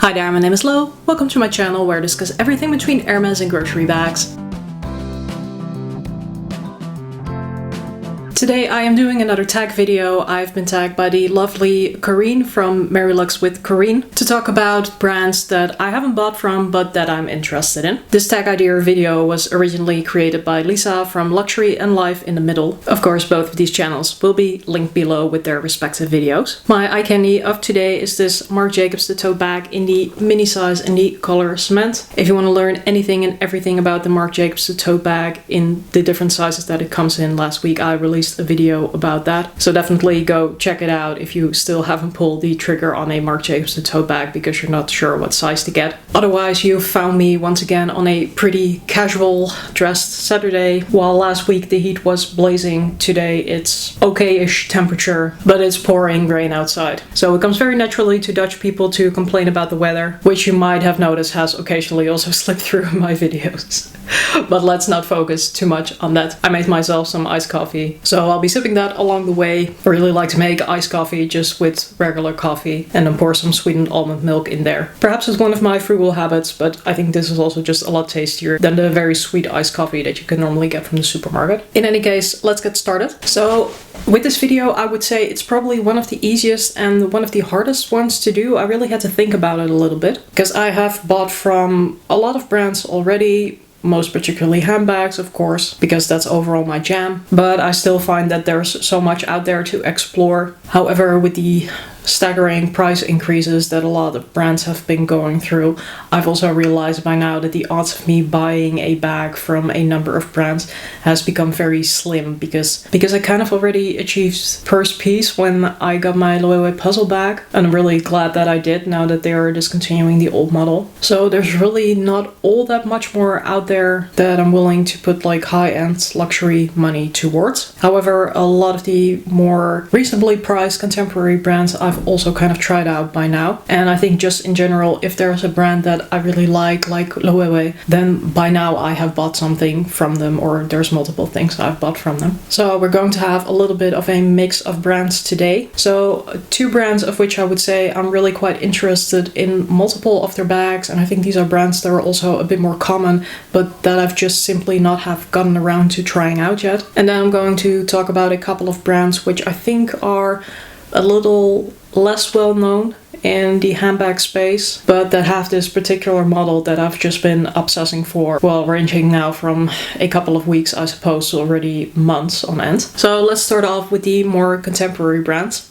Hi there, my name is Lo. Welcome to my channel where I discuss everything between Hermes and grocery bags. Today I am doing another tag video. I've been tagged by the lovely Corrine from Mary Lux with Corrine to talk about brands that I haven't bought from but that I'm interested in. This tag idea video was originally created by Lisa from Luxury and Life in the Middle. Of course, both of these channels will be linked below with their respective videos. My eye candy of today is this Marc Jacobs tote bag in the mini size and the color cement. If you want to learn anything and everything about the Marc Jacobs tote bag in the different sizes that it comes in, last week I released a video about that. So definitely go check it out if you still haven't pulled the trigger on a Marc Jacobs tote bag because you're not sure what size to get. Otherwise, you found me once again on a pretty casual dressed Saturday. While last week the heat was blazing, today it's okay-ish temperature, but it's pouring rain outside. So it comes very naturally to Dutch people to complain about the weather, which you might have noticed has occasionally also slipped through my videos. But let's not focus too much on that. I made myself some iced coffee, so I'll be sipping that along the way. I really like to make iced coffee just with regular coffee and then pour some sweetened almond milk in there. Perhaps it's one of my frugal habits, but I think this is also just a lot tastier than the very sweet iced coffee that you can normally get from the supermarket. In any case, let's get started. So with this video, I would say it's probably one of the easiest and one of the hardest ones to do. I really had to think about it a little bit because I have bought from a lot of brands already. Most particularly handbags, of course, because that's overall my jam. But I still find that there's so much out there to explore. However, with the staggering price increases that a lot of brands have been going through, I've also realized by now that the odds of me buying a bag from a number of brands has become very slim because I kind of already achieved first piece when I got my Loewe puzzle bag, and I'm really glad that I did now that they are discontinuing the old model. So there's really not all that much more out there that I'm willing to put like high-end luxury money towards. However, a lot of the more reasonably priced contemporary brands I've also kind of tried out by now, and I think just in general, if there's a brand that I really like Loewe, then by now I have bought something from them, or there's multiple things I've bought from them. So we're going to have a little bit of a mix of brands today. So two brands of which I would say I'm really quite interested in multiple of their bags, and I think these are brands that are also a bit more common but that I've just simply not have gotten around to trying out yet. And then I'm going to talk about a couple of brands which I think are a little less well known in the handbag space, but that have this particular model that I've just been obsessing for, well, ranging now from a couple of weeks, I suppose, to already months on end. So let's start off with the more contemporary brands.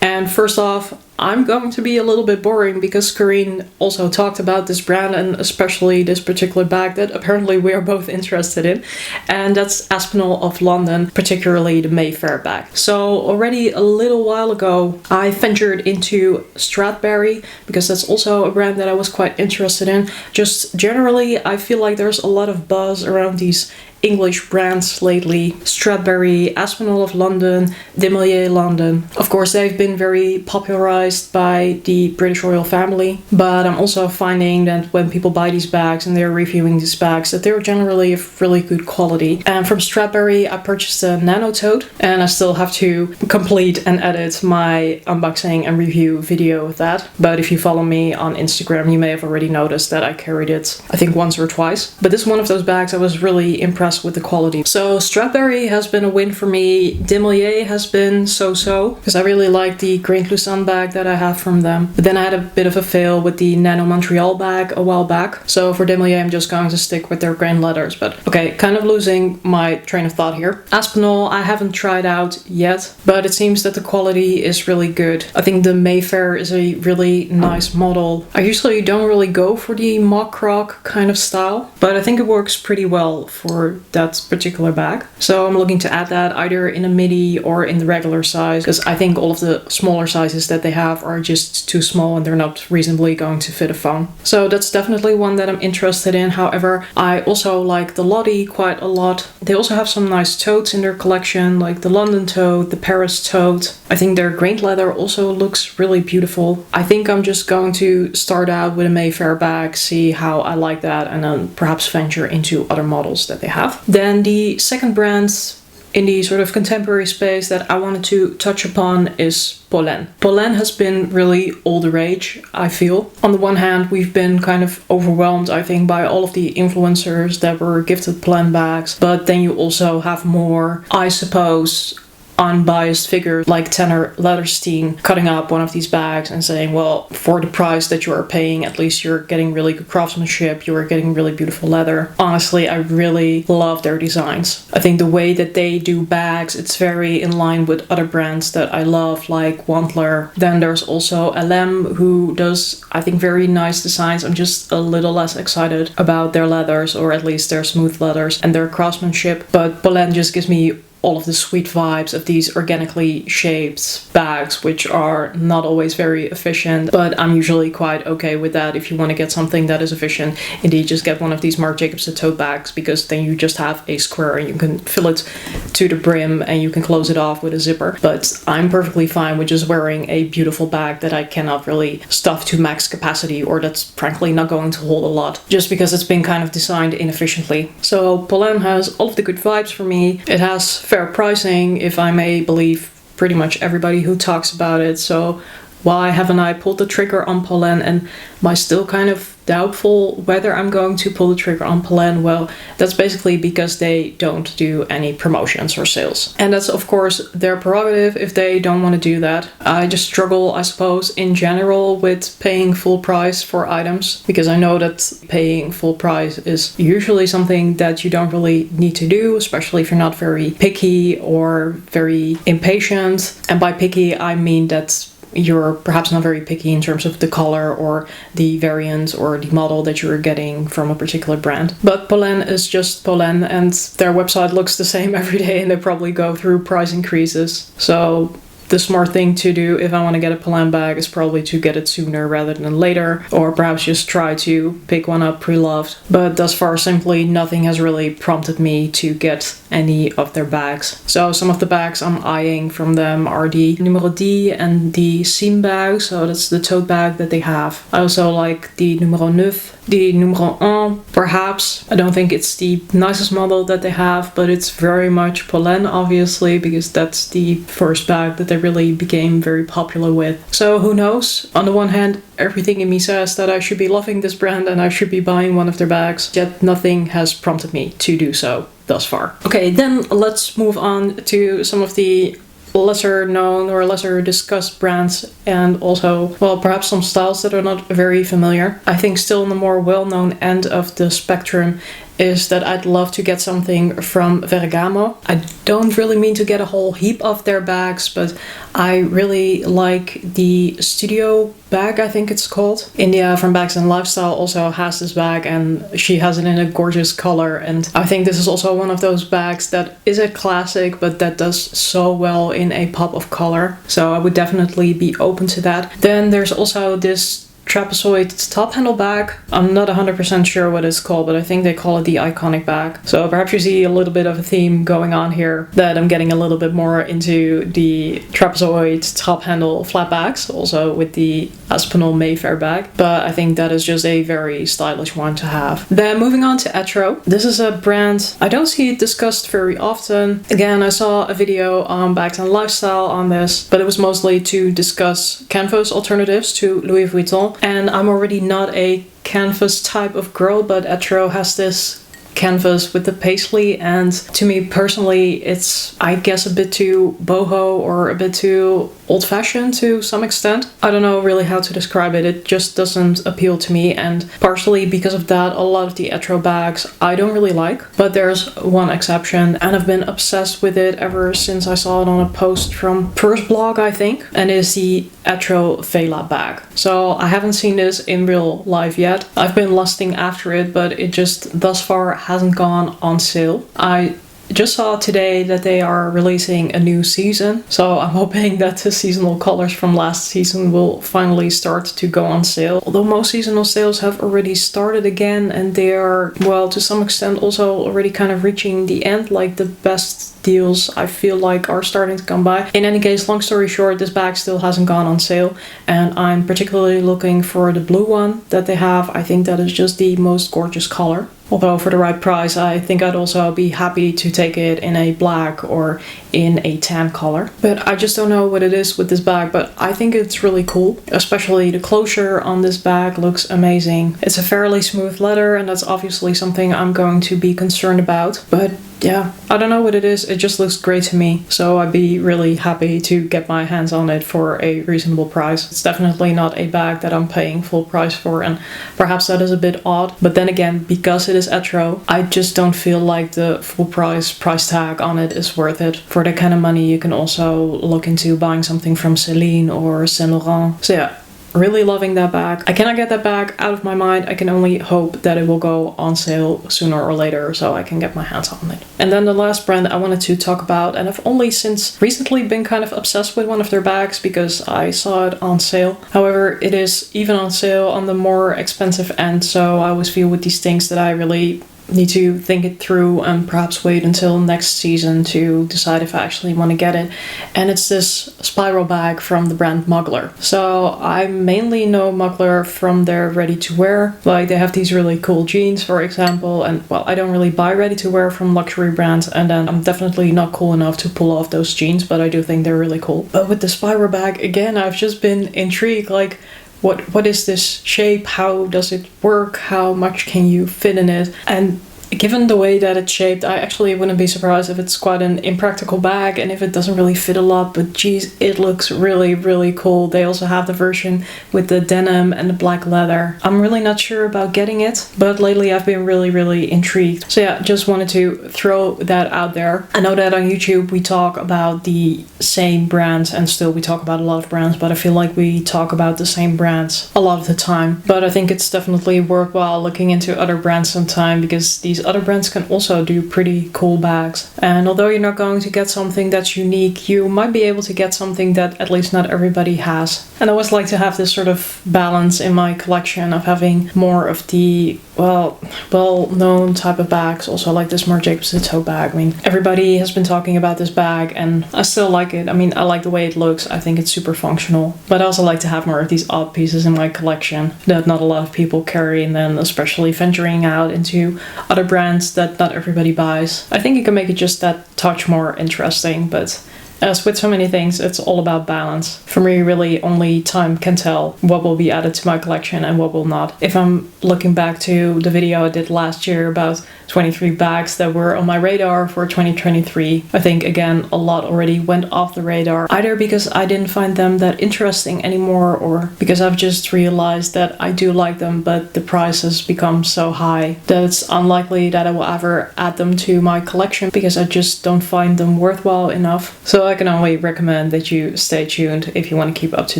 And first off, I'm going to be a little bit boring because Corrine also talked about this brand and especially this particular bag that apparently we are both interested in, and that's Aspinal of London, particularly the Mayfair bag. So already a little while ago I ventured into Stradberry because that's also a brand that I was quite interested in. Just generally I feel like there's a lot of buzz around these English brands lately. Stradberry, Aspinal of London, Demilier London. Of course, they've been very popularized by the British royal family, but I'm also finding that when people buy these bags and they're reviewing these bags, that they're generally of really good quality. And from Stradberry, I purchased a nano tote, and I still have to complete and edit my unboxing and review video with that. But if you follow me on Instagram, you may have already noticed that I carried it, I think once or twice. But this is one of those bags I was really impressed with the quality. So Stradberry has been a win for me. Demilier has been so-so because I really like the Grain Lucerne bag that I have from them. But then I had a bit of a fail with the Nano Montreal bag a while back. So for Demilier I'm just going to stick with their grain leathers. But okay, kind of losing my train of thought here. Aspinall I haven't tried out yet, but it seems that the quality is really good. I think the Mayfair is a really nice model. I usually don't really go for the mock croc kind of style, but I think it works pretty well for that particular bag. So I'm looking to add that either in a midi or in the regular size, because I think all of the smaller sizes that they have are just too small and they're not reasonably going to fit a phone. So that's definitely one that I'm interested in. However, I also like the Lottie quite a lot. They also have some nice totes in their collection, like the London tote, the Paris tote. I think their grain leather also looks really beautiful. I think I'm just going to start out with a Mayfair bag, see how I like that, and then perhaps venture into other models that they have. Then the second brand in the sort of contemporary space that I wanted to touch upon is Polène. Polène has been really all the rage, I feel. On the one hand, we've been kind of overwhelmed, I think, by all of the influencers that were gifted Polène bags, but then you also have more, I suppose, unbiased figure like Tanner Lederstein cutting up one of these bags and saying, well, for the price that you are paying, at least you're getting really good craftsmanship, you are getting really beautiful leather. Honestly, I really love their designs. I think the way that they do bags, it's very in line with other brands that I love, like Mugler. Then there's also LM, who does, I think, very nice designs. I'm just a little less excited about their leathers, or at least their smooth leathers and their craftsmanship, but Polène just gives me all of the sweet vibes of these organically shaped bags, which are not always very efficient, but I'm usually quite okay with that. If you want to get something that is efficient, indeed just get one of these Marc Jacobs tote bags, because then you just have a square and you can fill it to the brim and you can close it off with a zipper. But I'm perfectly fine with just wearing a beautiful bag that I cannot really stuff to max capacity, or that's frankly not going to hold a lot, just because it's been kind of designed inefficiently. So Polène has all of the good vibes for me. It has fair pricing, if I may believe pretty much everybody who talks about it. So why haven't I pulled the trigger on Polène, and am I still kind of doubtful whether I'm going to pull the trigger on Polène? Well, that's basically because they don't do any promotions or sales. And that's of course their prerogative if they don't want to do that. I just struggle, I suppose, in general with paying full price for items, because I know that paying full price is usually something that you don't really need to do, especially if you're not very picky or very impatient. And by picky, I mean that you're perhaps not very picky in terms of the color or the variant or the model that you're getting from a particular brand. But Polène is just Polène, and their website looks the same every day, and they probably go through price increases. So the smart thing to do if I want to get a Polène bag is probably to get it sooner rather than later, or perhaps just try to pick one up pre-loved. But thus far, simply nothing has really prompted me to get any of their bags. So some of the bags I'm eyeing from them are the Numero D and the Seam bag, so that's the tote bag that they have. I also like the Numero 9, the Numero 1, perhaps. I don't think it's the nicest model that they have, but it's very much Polène, obviously, because that's the first bag that they really became very popular with. So who knows? On the one hand, everything in me says that I should be loving this brand and I should be buying one of their bags, yet nothing has prompted me to do so thus far. Okay, then let's move on to some of the lesser known or lesser discussed brands, and also, well, perhaps some styles that are not very familiar. I think still in the more well-known end of the spectrum is that I'd love to get something from Ferragamo. I don't really mean to get a whole heap of their bags, but I really like the Studio bag, I think it's called. India from Bags and Lifestyle also has this bag, and she has it in a gorgeous color, and I think this is also one of those bags that is a classic, but that does so well in a pop of color. So I would definitely be open to that. Then there's also this trapezoid top handle bag. I'm not 100% sure what it's called, but I think they call it the iconic bag. So perhaps you see a little bit of a theme going on here, that I'm getting a little bit more into the trapezoid top handle flat bags, also with the Aspinal Mayfair bag. But I think that is just a very stylish one to have. Then moving on to Etro. This is a brand I don't see it discussed very often. Again, I saw a video on Bags and Lifestyle on this, but it was mostly to discuss canvas alternatives to Louis Vuitton. And I'm already not a canvas type of girl, but Etro has this canvas with the paisley, and to me personally it's, I guess, a bit too boho or a bit too old-fashioned to some extent. I don't know really how to describe it. It just doesn't appeal to me, and partially because of that, a lot of the Etro bags I don't really like. But there's one exception, and I've been obsessed with it ever since I saw it on a post from First Blog, I think, and it is the Etro Vela bag. So I haven't seen this in real life yet. I've been lusting after it, but it just thus far hasn't gone on sale. I just saw today that they are releasing a new season, so I'm hoping that the seasonal colors from last season will finally start to go on sale. Although most seasonal sales have already started again, and they are, well, to some extent also already kind of reaching the end, like the best deals I feel like are starting to come by. In any case, long story short, this bag still hasn't gone on sale, and I'm particularly looking for the blue one that they have. I think that is just the most gorgeous color. Although for the right price, I think I'd also be happy to take it in a black or in a tan color. But I just don't know what it is with this bag, but I think it's really cool. Especially the closure on this bag looks amazing. It's a fairly smooth leather, and that's obviously something I'm going to be concerned about. But yeah, I don't know what it is. It just looks great to me. So I'd be really happy to get my hands on it for a reasonable price. It's definitely not a bag that I'm paying full price for, and perhaps that is a bit odd. But then again, because it is Etro, I just don't feel like the full price tag on it is worth it. For that kind of money, you can also look into buying something from Celine or Saint Laurent. So yeah, really loving that bag. I cannot get that bag out of my mind. I can only hope that it will go on sale sooner or later so I can get my hands on it. And then the last brand I wanted to talk about, and I've only since recently been kind of obsessed with one of their bags because I saw it on sale. However, it is even on sale on the more expensive end, so I always feel with these things that I really need to think it through and perhaps wait until next season to decide if I actually want to get it. And it's this spiral bag from the brand Mugler. So I mainly know Mugler from their ready-to-wear. Like, they have these really cool jeans, for example, and well, I don't really buy ready-to-wear from luxury brands, and then I'm definitely not cool enough to pull off those jeans, but I do think they're really cool. But with the spiral bag, again, I've just been intrigued, like, what is this shape? How does it work? How much can you fit in it? And given the way that it's shaped, I actually wouldn't be surprised if it's quite an impractical bag and if it doesn't really fit a lot, but geez, it looks really, really cool. They also have the version with the denim and the black leather. I'm really not sure about getting it, but lately I've been really, really intrigued. So yeah, just wanted to throw that out there. I know that on YouTube we talk about the same brands, and still we talk about a lot of brands, but I feel like we talk about the same brands a lot of the time. But I think it's definitely worthwhile looking into other brands sometime, because these other brands can also do pretty cool bags. And although you're not going to get something that's unique, you might be able to get something that at least not everybody has. And I always like to have this sort of balance in my collection of having more of the well-known type of bags. Also like this Marc Jacobs tote bag. I mean, everybody has been talking about this bag and I still like it. I mean, I like the way it looks. I think it's super functional. But I also like to have more of these odd pieces in my collection that not a lot of people carry, and then especially venturing out into other brands that not everybody buys. I think you can make it just that touch more interesting, but as with so many things, it's all about balance. For me, really, only time can tell what will be added to my collection and what will not. If I'm looking back to the video I did last year about 23 bags that were on my radar for 2023, I think, again, a lot already went off the radar, either because I didn't find them that interesting anymore, or because I've just realized that I do like them, but the price has become so high that it's unlikely that I will ever add them to my collection because I just don't find them worthwhile enough. So I can only recommend that you stay tuned if you want to keep up to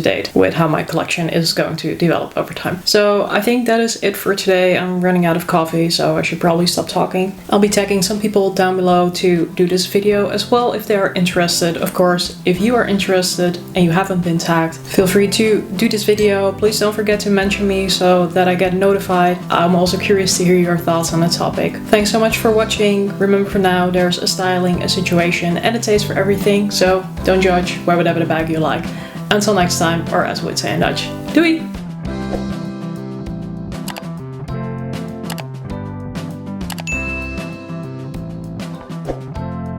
date with how my collection is going to develop over time. So I think that is it for today. I'm running out of coffee, so I should probably stop talking. I'll be tagging some people down below to do this video as well if they are interested. Of course, if you are interested and you haven't been tagged, feel free to do this video. Please don't forget to mention me so that I get notified. I'm also curious to hear your thoughts on the topic. Thanks so much for watching. Remember, for now, there's a styling, a situation, and a taste for everything. So don't judge, wear whatever the bag you like. Until next time, or as we would say in Dutch, doei!